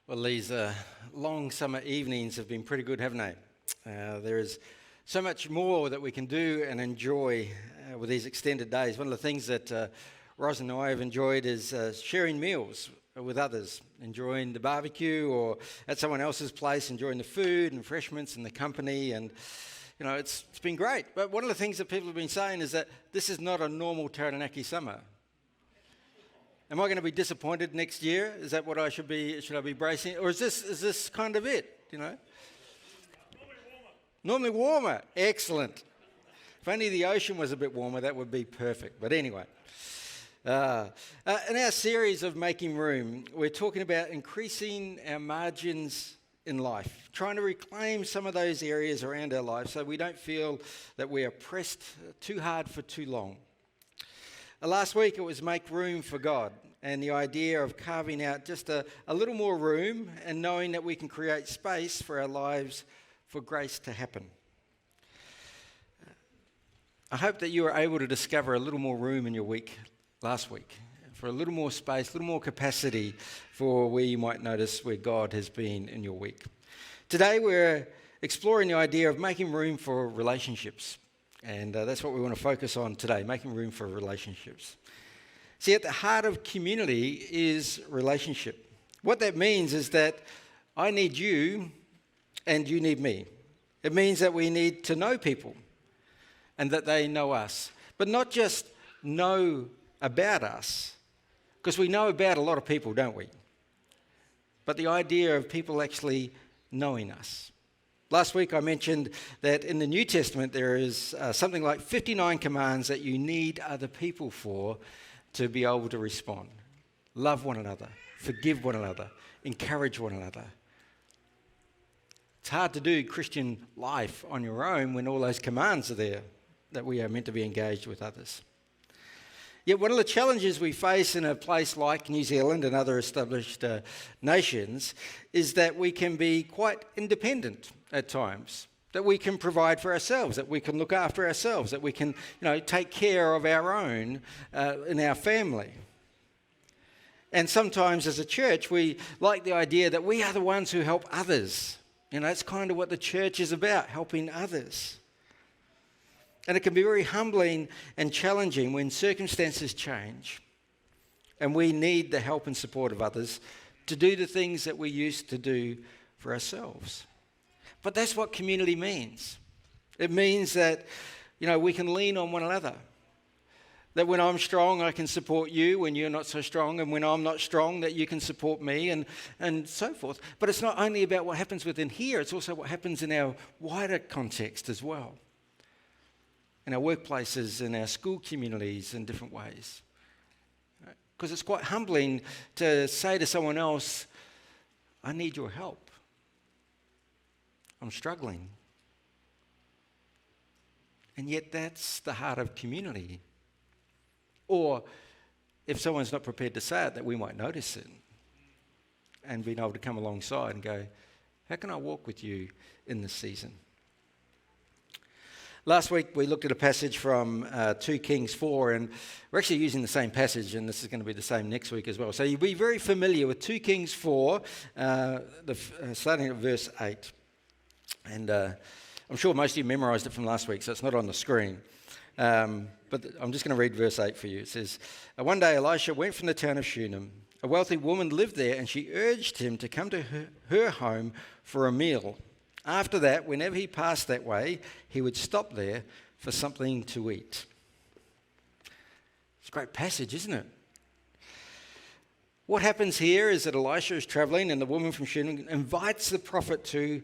Well, these long summer evenings have been pretty good, haven't they? There is so much more that we can do and enjoy with these extended days. One of the things that Ros and I have enjoyed is sharing meals with others, enjoying the barbecue or at someone else's place, enjoying the food and refreshments and the company. And, you know, it's been great. But one of the things that people have been saying is that this is not a normal Taranaki summer. Am I going to be disappointed next year? Is that what I should be bracing? Or is this kind of it, you know? Normally warmer. Excellent. If only the ocean was a bit warmer, that would be perfect. But anyway. In our series of Making Room, we're talking about increasing our margins in life, trying to reclaim some of those areas around our life so we don't feel that we are pressed too hard for too long. Last week it was make room for God and the idea of carving out just a little more room and knowing that we can create space for our lives for grace to happen. I hope that you were able to discover a little more room in your week last week, for a little more space, a little more capacity for where you might notice where God has been in your week. Today we're exploring the idea of making room for relationships. And that's what we want to focus on today, making room for relationships. See, at the heart of community is relationship. What that means is that I need you and you need me. It means that we need to know people and that they know us. But not just know about us, because we know about a lot of people, don't we? But the idea of people actually knowing us. Last week I mentioned that in the New Testament there is something like 59 commands that you need other people for to be able to respond. Love one another, forgive one another, encourage one another. It's hard to do Christian life on your own when all those commands are there that we are meant to be engaged with others. Yet one of the challenges we face in a place like New Zealand and other established nations is that we can be quite independent at times, that we can provide for ourselves, that we can look after ourselves, that we can, take care of our own in our family. And sometimes as a church, we like the idea that we are the ones who help others. That's kind of what the church is about, helping others. And it can be very humbling and challenging when circumstances change and we need the help and support of others to do the things that we used to do for ourselves. But that's what community means. It means that, we can lean on one another. That when I'm strong, I can support you when you're not so strong, and when I'm not strong, that you can support me, and so forth. But it's not only about what happens within here, it's also what happens in our wider context as well. In our workplaces, in our school communities, in different ways. Because it's quite humbling to say to someone else, I need your help. I'm struggling. And yet that's the heart of community. Or if someone's not prepared to say it, that we might notice it. And being able to come alongside and go, how can I walk with you in this season? Last week we looked at a passage from 2 Kings 4, and we're actually using the same passage, and this is going to be the same next week as well. So you'll be very familiar with 2 Kings 4, starting at verse 8. And I'm sure most of you memorised it from last week, so it's not on the screen. But I'm just going to read verse 8 for you. It says, one day Elisha went from the town of Shunem. A wealthy woman lived there, and she urged him to come to her home for a meal. After that, whenever he passed that way, he would stop there for something to eat. It's a great passage, isn't it? What happens here is that Elisha is travelling, and the woman from Shunem invites the prophet to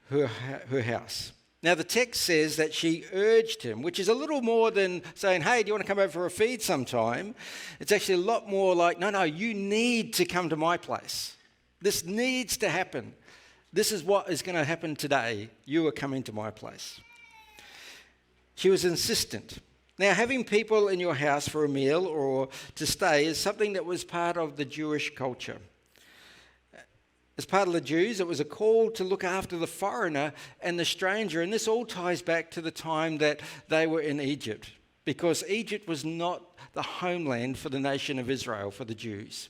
her house. Now, the text says that she urged him, which is a little more than saying, hey, do you want to come over for a feed sometime? It's actually a lot more like, no, you need to come to my place. This needs to happen. This is what is going to happen today. You are coming to my place. She was insistent. Now, having people in your house for a meal or to stay is something that was part of the Jewish culture. As part of the Jews, it was a call to look after the foreigner and the stranger. And this all ties back to the time that they were in Egypt, because Egypt was not the homeland for the nation of Israel, for the Jews.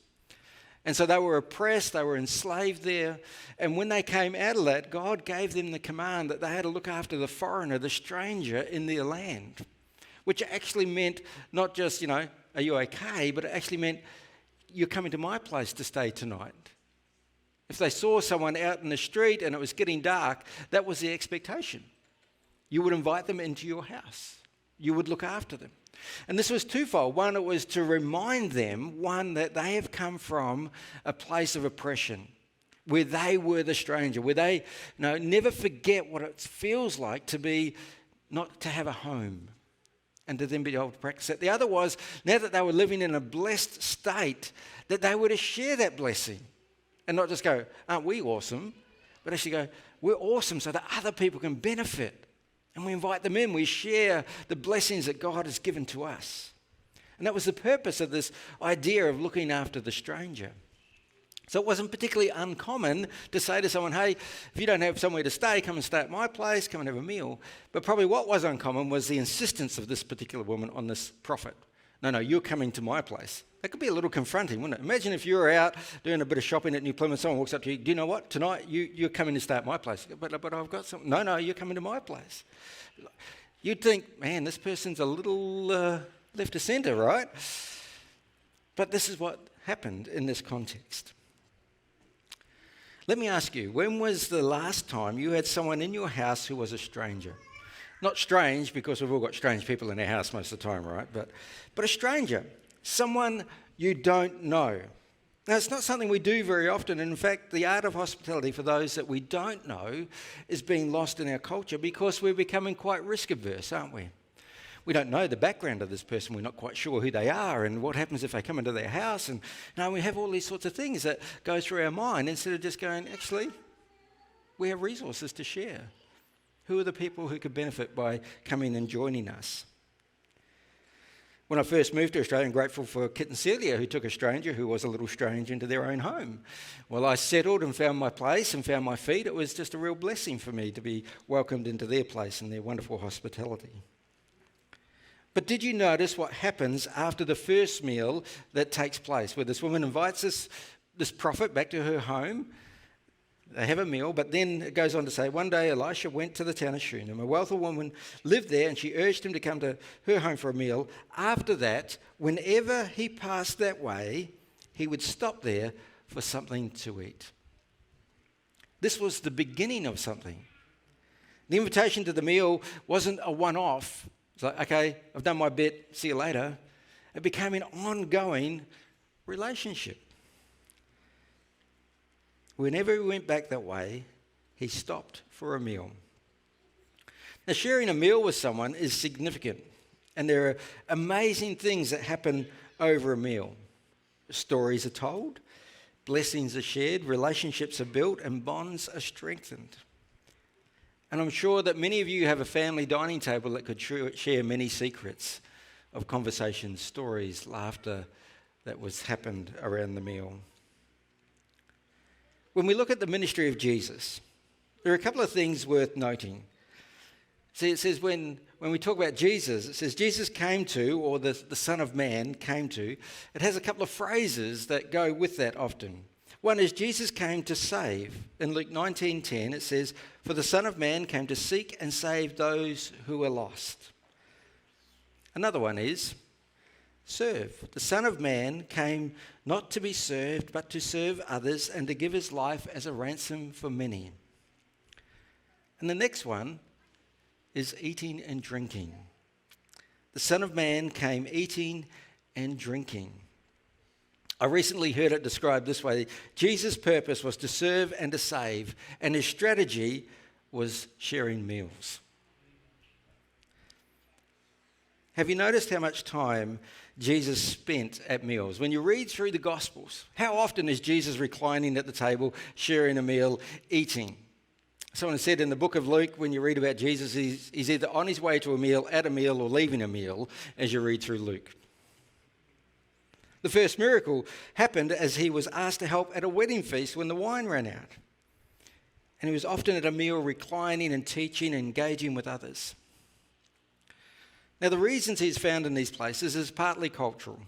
And so they were oppressed, they were enslaved there. And when they came out of that, God gave them the command that they had to look after the foreigner, the stranger in their land, which actually meant not just, are you okay? But it actually meant you're coming to my place to stay tonight. If they saw someone out in the street and it was getting dark, that was the expectation. You would invite them into your house. You would look after them. And this was twofold. One, it was to remind them, one, that they have come from a place of oppression where they were the stranger, where they never forget what it feels like to be, not to have a home, and to then be able to practice it. The other was, now that they were living in a blessed state, that they were to share that blessing and not just go, aren't we awesome? But actually go, we're awesome so that other people can benefit. And we invite them in. We share the blessings that God has given to us. And that was the purpose of this idea of looking after the stranger. So it wasn't particularly uncommon to say to someone, hey, if you don't have somewhere to stay, come and stay at my place, come and have a meal. But probably what was uncommon was the insistence of this particular woman on this prophet. No, you're coming to my place. That could be a little confronting, wouldn't it? Imagine if you were out doing a bit of shopping at New Plymouth, someone walks up to you, do you know what? Tonight you're coming to stay at my place. But I've got something. No, you're coming to my place. You'd think, man, this person's a little left of centre, right? But this is what happened in this context. Let me ask you, when was the last time you had someone in your house who was a stranger? Not strange, because we've all got strange people in our house most of the time, right? But a stranger, someone you don't know. Now, it's not something we do very often. In fact, the art of hospitality for those that we don't know is being lost in our culture because we're becoming quite risk-averse, aren't we? We don't know the background of this person. We're not quite sure who they are and what happens if they come into their house. And we have all these sorts of things that go through our mind instead of just going, actually, we have resources to share. Who are the people who could benefit by coming and joining us? When I first moved to Australia, I'm grateful for Kit and Celia, who took a stranger who was a little strange into their own home. Well, I settled and found my place and found my feet. It was just a real blessing for me to be welcomed into their place and their wonderful hospitality. But did you notice what happens after the first meal that takes place, where this woman invites this prophet back to her home? They have a meal, but then it goes on to say, one day Elisha went to the town of Shunem. A wealthy woman lived there, and she urged him to come to her home for a meal. After that, whenever he passed that way, he would stop there for something to eat. This was the beginning of something. The invitation to the meal wasn't a one-off. It's like, okay, I've done my bit, see you later. It became an ongoing relationship. Whenever he went back that way, he stopped for a meal. Now, sharing a meal with someone is significant, and there are amazing things that happen over a meal. Stories are told, blessings are shared, relationships are built, and bonds are strengthened. And I'm sure that many of you have a family dining table that could share many secrets of conversations, stories, laughter that happened around the meal. When we look at the ministry of Jesus, there are a couple of things worth noting. See, it says when we talk about Jesus, it says Jesus came to, or the Son of Man came to. It has a couple of phrases that go with that often. One is Jesus came to save. In Luke 19:10, it says, "For the Son of Man came to seek and save those who are lost." Another one is serve. The Son of Man came not to be served, but to serve others and to give his life as a ransom for many. And the next one is eating and drinking. The Son of Man came eating and drinking. I recently heard it described this way: Jesus' purpose was to serve and to save, and his strategy was sharing meals. Have you noticed how much time Jesus spent at meals? When you read through the Gospels, how often is Jesus reclining at the table, sharing a meal, eating? Someone said in the book of Luke, when you read about Jesus, he's either on his way to a meal, at a meal, or leaving a meal as you read through Luke. The first miracle happened as he was asked to help at a wedding feast when the wine ran out. And he was often at a meal reclining and teaching and engaging with others. Now, the reasons he's found in these places is partly cultural.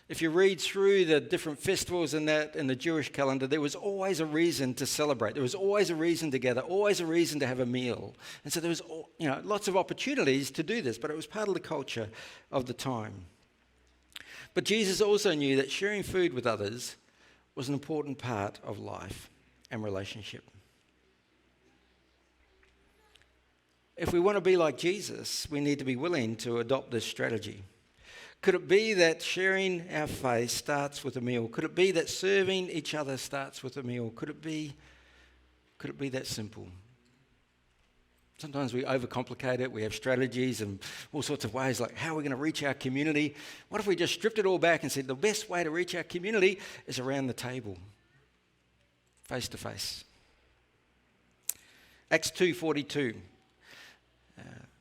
If you read through the different festivals and that in the Jewish calendar, there was always a reason to celebrate. There was always a reason to gather, always a reason to have a meal. And so there was, lots of opportunities to do this, but it was part of the culture of the time. But Jesus also knew that sharing food with others was an important part of life and relationship. If we want to be like Jesus, we need to be willing to adopt this strategy. Could it be that sharing our faith starts with a meal? Could it be that serving each other starts with a meal? Could it be that simple? Sometimes we overcomplicate it. We have strategies and all sorts of ways, like how are we going to reach our community? What if we just stripped it all back and said the best way to reach our community is around the table, face to face? Acts 2:42,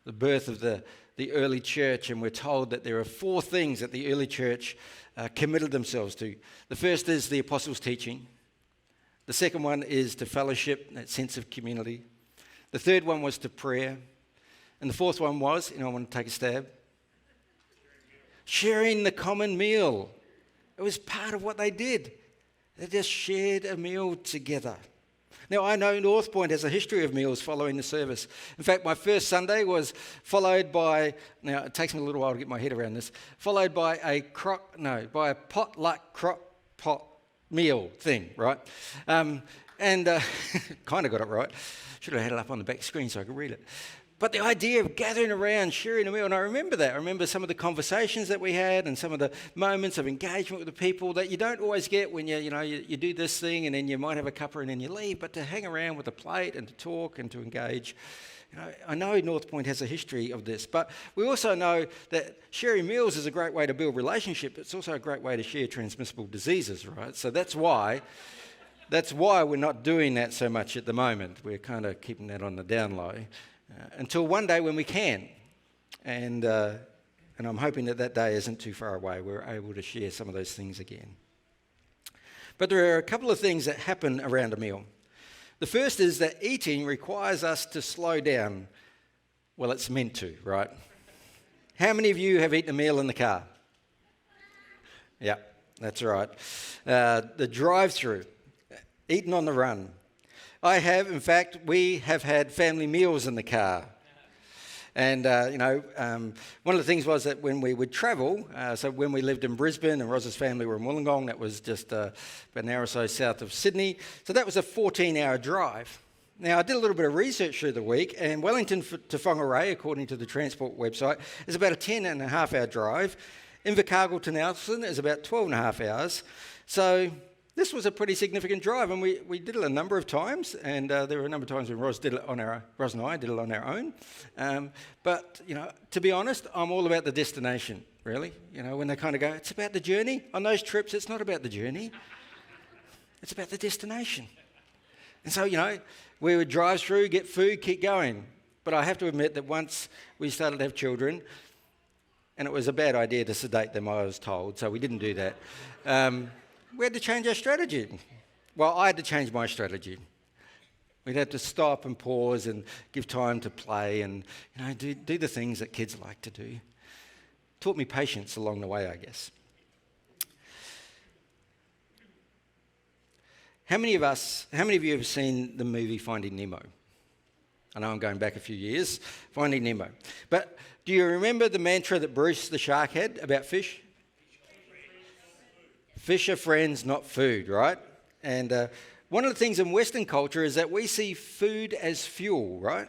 the birth of the early church, and we're told that there are 4 things that the early church committed themselves to. The first is the apostles' teaching. The second one is to fellowship, that sense of community. The third one was to prayer. And the fourth one was, I want to take a stab, sharing the common meal. It was part of what they did. They just shared a meal together. Now, I know Northpoint has a history of meals following the service. In fact, my first Sunday was followed by, now it takes me a little while to get my head around this, followed by a potluck crock pot meal thing, right? Kind of got it right. Should have had it up on the back screen so I could read it. But the idea of gathering around, sharing a meal, and I remember that. I remember some of the conversations that we had and some of the moments of engagement with the people that you don't always get when you do this thing and then you might have a cuppa and then you leave, but to hang around with a plate and to talk and to engage. I know Northpoint has a history of this, but we also know that sharing meals is a great way to build relationship. It's also a great way to share transmissible diseases, right? So that's why we're not doing that so much at the moment. We're kind of keeping that on the down low until one day when we can. And I'm hoping that day isn't too far away. We're able to share some of those things again. But there are a couple of things that happen around a meal. The first is that eating requires us to slow down. Well, it's meant to, right? How many of you have eaten a meal in the car? Yeah, that's right. The drive-through. Eaten on the run. I have, in fact, we have had family meals in the car. And, one of the things was that when we would travel, so when we lived in Brisbane and Roz's family were in Wollongong, that was just about an hour or so south of Sydney. So that was a 14-hour drive. Now, I did a little bit of research through the week, and Wellington to Whangarei, according to the transport website, is about a 10.5-hour drive. Invercargill to Nelson is about 12.5 hours. So this was a pretty significant drive, and we did it a number of times, and there were a number of times when Roz and I did it on our own. But to be honest, I'm all about the destination, really. When they kind of go, it's about the journey. On those trips, it's not about the journey. It's about the destination. And so, we would drive through, get food, keep going. But I have to admit that once we started to have children, and it was a bad idea to sedate them, I was told, so we didn't do that. We had to change our strategy. Well, I had to change my strategy. We'd have to stop and pause and give time to play and do the things that kids like to do. Taught me patience along the way, I guess. How many of you have seen the movie Finding Nemo? I know I'm going back a few years, Finding Nemo. But do you remember the mantra that Bruce the shark had about fish? Fish are friends, not food, right? And one of the things in Western culture is that we see food as fuel, right?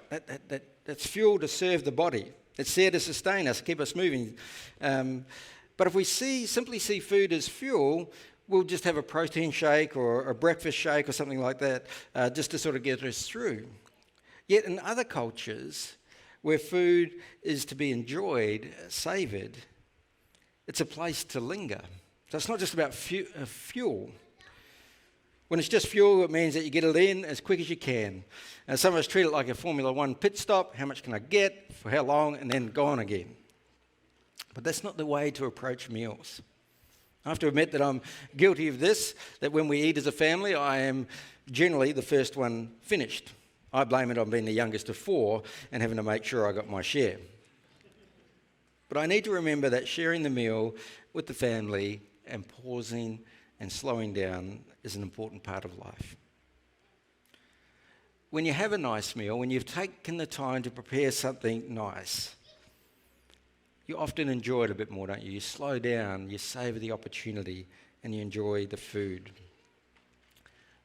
That's fuel to serve the body. It's there to sustain us, keep us moving. But if we simply see food as fuel, we'll just have a protein shake or a breakfast shake or something like that just to sort of get us through. Yet in other cultures where food is to be enjoyed, savoured, it's a place to linger. So it's not just about fuel. When it's just fuel, it means that you get it in as quick as you can. And some of us treat it like a Formula One pit stop. How much can I get, for how long, and then go on again. But that's not the way to approach meals. I have to admit that I'm guilty of this, that when we eat as a family, I am generally the first one finished. I blame it on being the youngest of 4 and having to make sure I got my share. But I need to remember that sharing the meal with the family and pausing and slowing down is an important part of life. When you have a nice meal, when you've taken the time to prepare something nice, you often enjoy it a bit more, don't you? You slow down, you savour the opportunity, and you enjoy the food.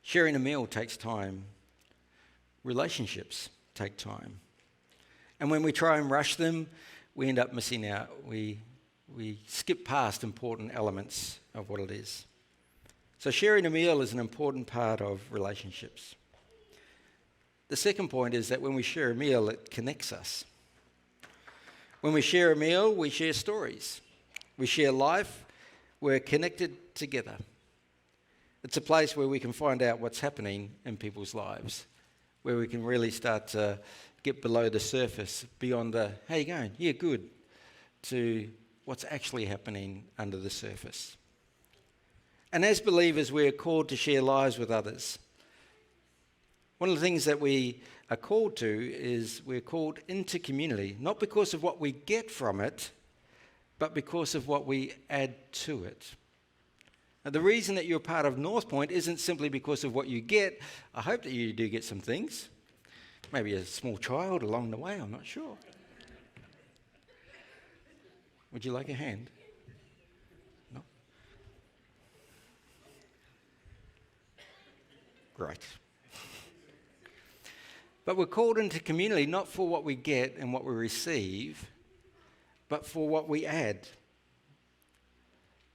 Sharing a meal takes time. Relationships take time. And when we try and rush them, we end up missing out. We skip past important elements of what it is. So sharing a meal is an important part of relationships. The second point is that when we share a meal, it connects us. When we share a meal, we share stories. We share life. We're connected together. It's a place where we can find out what's happening in people's lives, where we can really start to get below the surface, beyond the, how you going? Yeah, good, to what's actually happening under the surface. And as believers, we're called to share lives with others. One of the things that we are called to is we're called into community, not because of what we get from it, but because of what we add to it. Now, the reason that you're part of Northpoint isn't simply because of what you get. I hope that you do get some things. Maybe a small child along the way, I'm not sure. Would you like a hand? No? Right. But we're called into community not for what we get and what we receive, but for what we add.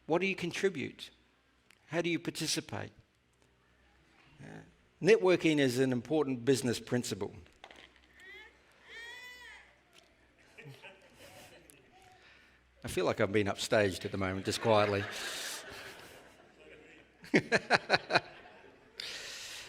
What do you contribute? How do you participate? Networking is an important business principle. I feel like I'm being upstaged at the moment, just quietly.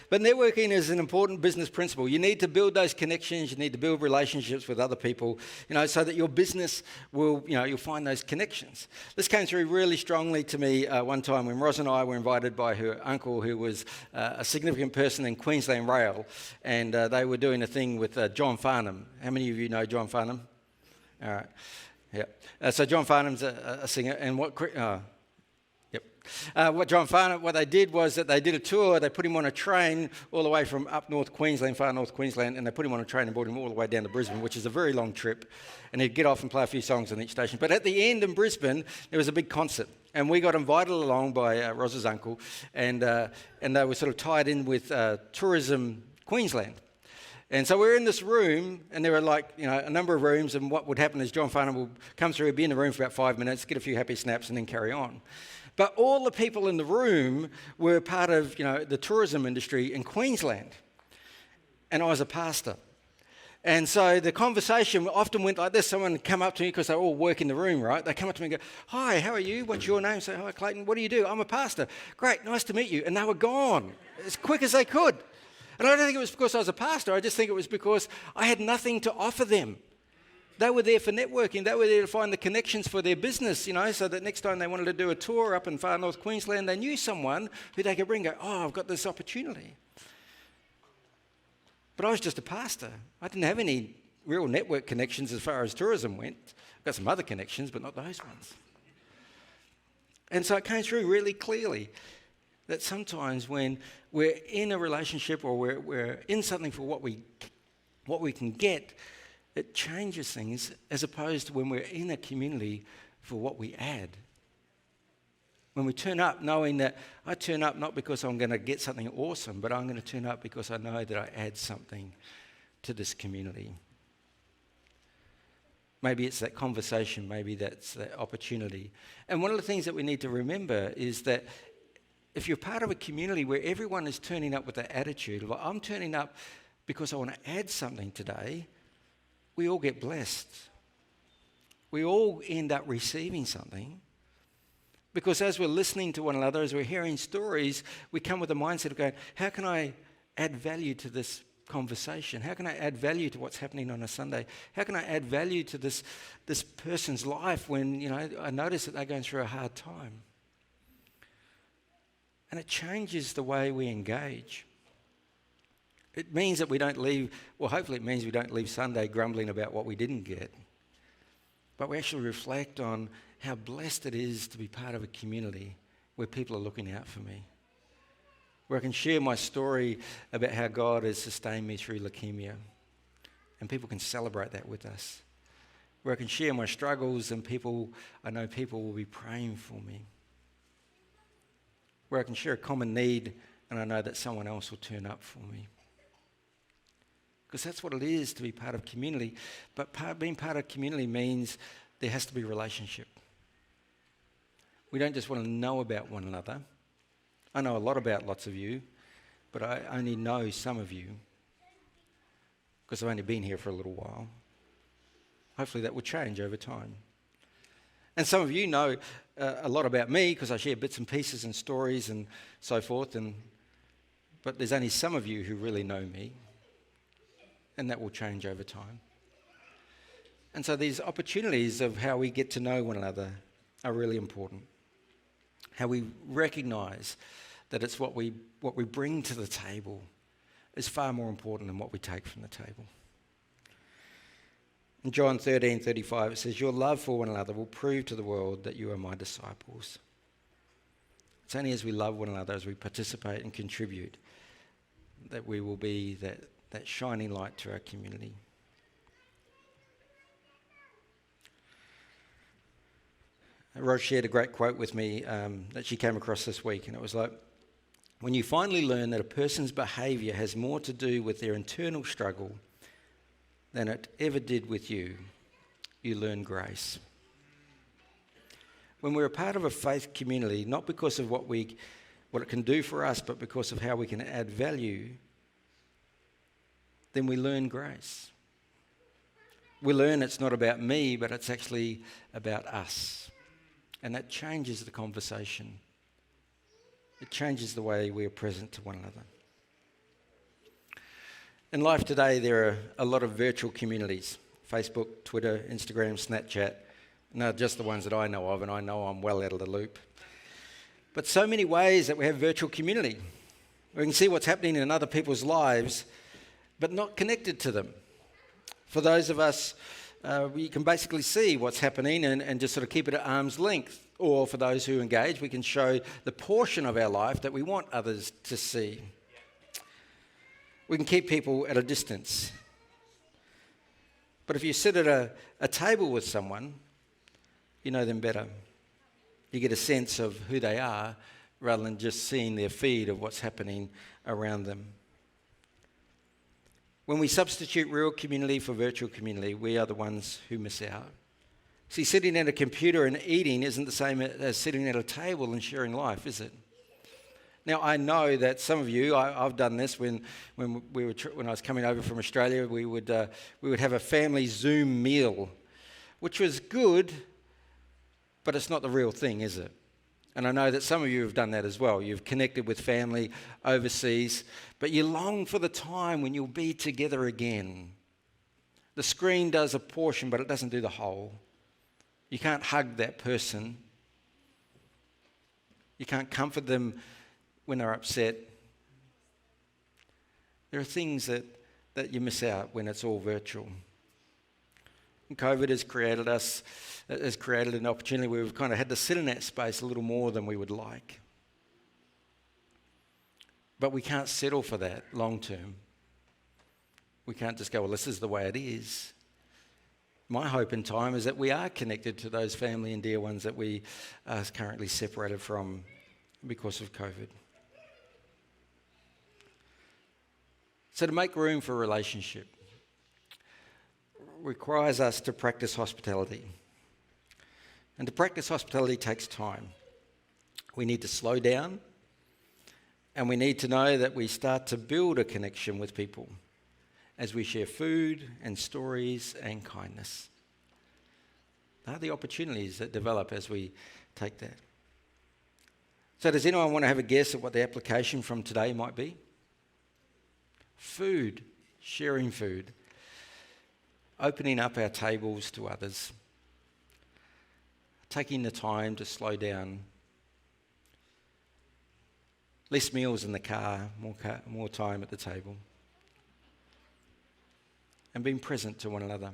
But networking is an important business principle. You need to build those connections. You need to build relationships with other people, so that your business will, you'll find those connections. This came through really strongly to me one time when Ros and I were invited by her uncle, who was a significant person in Queensland Rail, and they were doing a thing with John Farnham. How many of you know John Farnham? All right. Yeah. So John Farnham's a singer, and what they did was that they did a tour. They put him on a train all the way from up north Queensland, far north Queensland, and they put him on a train and brought him all the way down to Brisbane, which is a very long trip. And he'd get off and play a few songs on each station. But at the end in Brisbane, there was a big concert, and we got invited along by Ros's uncle, and they were sort of tied in with Tourism Queensland. And so we're in this room, and there were a number of rooms, and what would happen is John Farnham will come through, be in the room for about 5 minutes, get a few happy snaps, and then carry on. But all the people in the room were part of, the tourism industry in Queensland. And I was a pastor. And so the conversation often went like this. Someone would come up to me, because they all work in the room, right? They come up to me and go, "Hi, how are you? What's your name?" Say, "Hi, Clayton. What do you do?" "I'm a pastor." "Great, nice to meet you." And they were gone as quick as they could. And I don't think it was because I was a pastor. I just think it was because I had nothing to offer them. They were there for networking. They were there to find the connections for their business, so that next time they wanted to do a tour up in far north Queensland, they knew someone who they could bring and go, "Oh, I've got this opportunity." But I was just a pastor. I didn't have any real network connections as far as tourism went. I've got some other connections, but not those ones. And so it came through really clearly that sometimes when we're in a relationship or we're in something for what we can get, it changes things, as opposed to when we're in a community for what we add. When we turn up knowing that I turn up not because I'm going to get something awesome, but I'm going to turn up because I know that I add something to this community. Maybe it's that conversation, maybe that's that opportunity. And one of the things that we need to remember is that if you're part of a community where everyone is turning up with that attitude, like, I'm turning up because I want to add something today, we all get blessed. We all end up receiving something. Because as we're listening to one another, as we're hearing stories, we come with a mindset of going, how can I add value to this conversation? How can I add value to what's happening on a Sunday? How can I add value to this person's life when, I notice that they're going through a hard time? And it changes the way we engage. It means that we don't leave, hopefully it means we don't leave Sunday grumbling about what we didn't get. But we actually reflect on how blessed it is to be part of a community where people are looking out for me, where I can share my story about how God has sustained me through leukemia, and people can celebrate that with us, where I can share my struggles and I know people will be praying for me, where I can share a common need and I know that someone else will turn up for me. Because that's what it is to be part of community. But being part of community means there has to be relationship. We don't just want to know about one another. I know a lot about lots of you, but I only know some of you because I've only been here for a little while. Hopefully that will change over time. And some of you know a lot about me because I share bits and pieces and stories and so forth. But there's only some of you who really know me, and that will change over time. And so these opportunities of how we get to know one another are really important. How we recognise that it's what we bring to the table is far more important than what we take from the table. In John 13:35 it says, "Your love for one another will prove to the world that you are my disciples." It's only as we love one another, as we participate and contribute, that we will be that shining light to our community. Rose shared a great quote with me that she came across this week, and it was like, when you finally learn that a person's behaviour has more to do with their internal struggle than it ever did with you, you learn grace. When we're a part of a faith community, not because of what it can do for us, but because of how we can add value, then we learn grace. We learn it's not about me, but it's actually about us. And that changes the conversation. It changes the way we are present to one another. In life today, there are a lot of virtual communities. Facebook, Twitter, Instagram, Snapchat. Not just the ones that I know of, and I know I'm well out of the loop. But so many ways that we have virtual community. We can see what's happening in other people's lives, but not connected to them. For those of us, we can basically see what's happening and just sort of keep it at arm's length. Or for those who engage, we can show the portion of our life that we want others to see. We can keep people at a distance. But if you sit at a table with someone, you know them better. You get a sense of who they are rather than just seeing their feed of what's happening around them. When we substitute real community for virtual community, we are the ones who miss out. See, sitting at a computer and eating isn't the same as sitting at a table and sharing life, is it? Now, I know that some of you, I've done this when I was coming over from Australia, we would have a family Zoom meal, which was good, but it's not the real thing, is it? And I know that some of you have done that as well. You've connected with family overseas, but you long for the time when you'll be together again. The screen does a portion, but it doesn't do the whole. You can't hug that person. You can't comfort them when they're upset. There are things that you miss out when it's all virtual. And COVID has created an opportunity where we've kind of had to sit in that space a little more than we would like. But we can't settle for that long term. We can't just go, well, this is the way it is. My hope in time is that we are connected to those family and dear ones that we are currently separated from because of COVID. So to make room for a relationship requires us to practice hospitality. And to practice hospitality takes time. We need to slow down, and we need to know that we start to build a connection with people as we share food and stories and kindness. They are the opportunities that develop as we take that. So does anyone want to have a guess at what the application from today might be? Food, sharing food, opening up our tables to others, taking the time to slow down, less meals in the car, more time at the table, and being present to one another.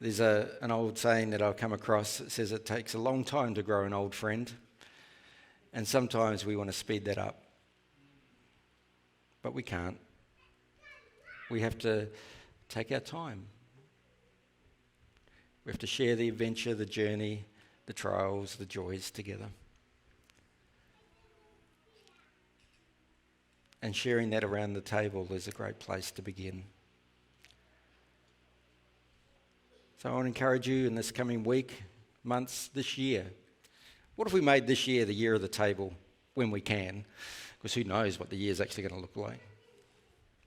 There's an old saying that I've come across that says it takes a long time to grow an old friend, and sometimes we want to speed that up, but we can't. We have to take our time. We have to share the adventure, the journey, the trials, the joys together. And sharing that around the table is a great place to begin. So I want to encourage you in this coming week, months, this year. What if we made this year the year of the table when we can? Because who knows what the year's actually going to look like.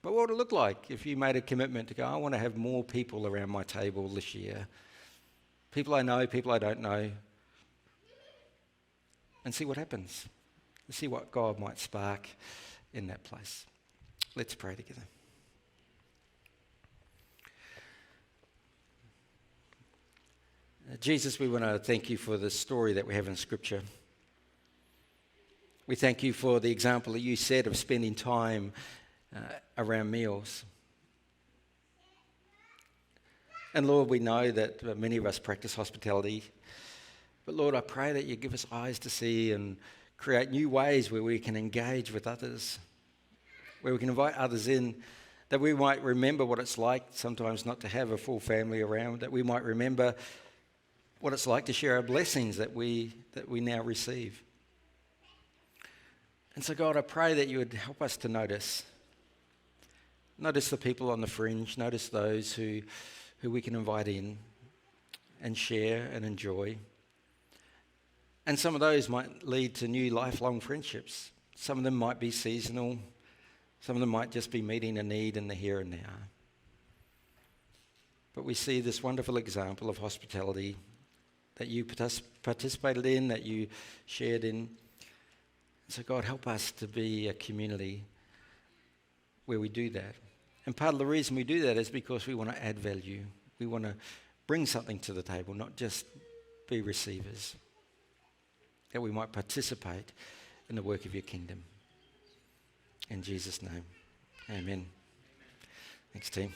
But what would it look like if you made a commitment to go, I want to have more people around my table this year. People I know, people I don't know. And see what happens. See what God might spark in that place. Let's pray together. Jesus, we want to thank you for the story that we have in Scripture. We thank you for the example that you said of spending time around meals. And Lord, we know that many of us practice hospitality. But Lord, I pray that you give us eyes to see and create new ways where we can engage with others, where we can invite others in, that we might remember what it's like sometimes not to have a full family around, that we might remember what it's like to share our blessings that we now receive. And so God, I pray that you would help us to notice the people on the fringe, notice those who we can invite in and share and enjoy. And some of those might lead to new lifelong friendships. Some of them might be seasonal. Some of them might just be meeting a need in the here and now. But we see this wonderful example of hospitality that you participated in, that you shared in. So God, help us to be a community where we do that. And part of the reason we do that is because we want to add value. We want to bring something to the table, not just be receivers. That we might participate in the work of your kingdom. In Jesus' name, amen. Thanks, team.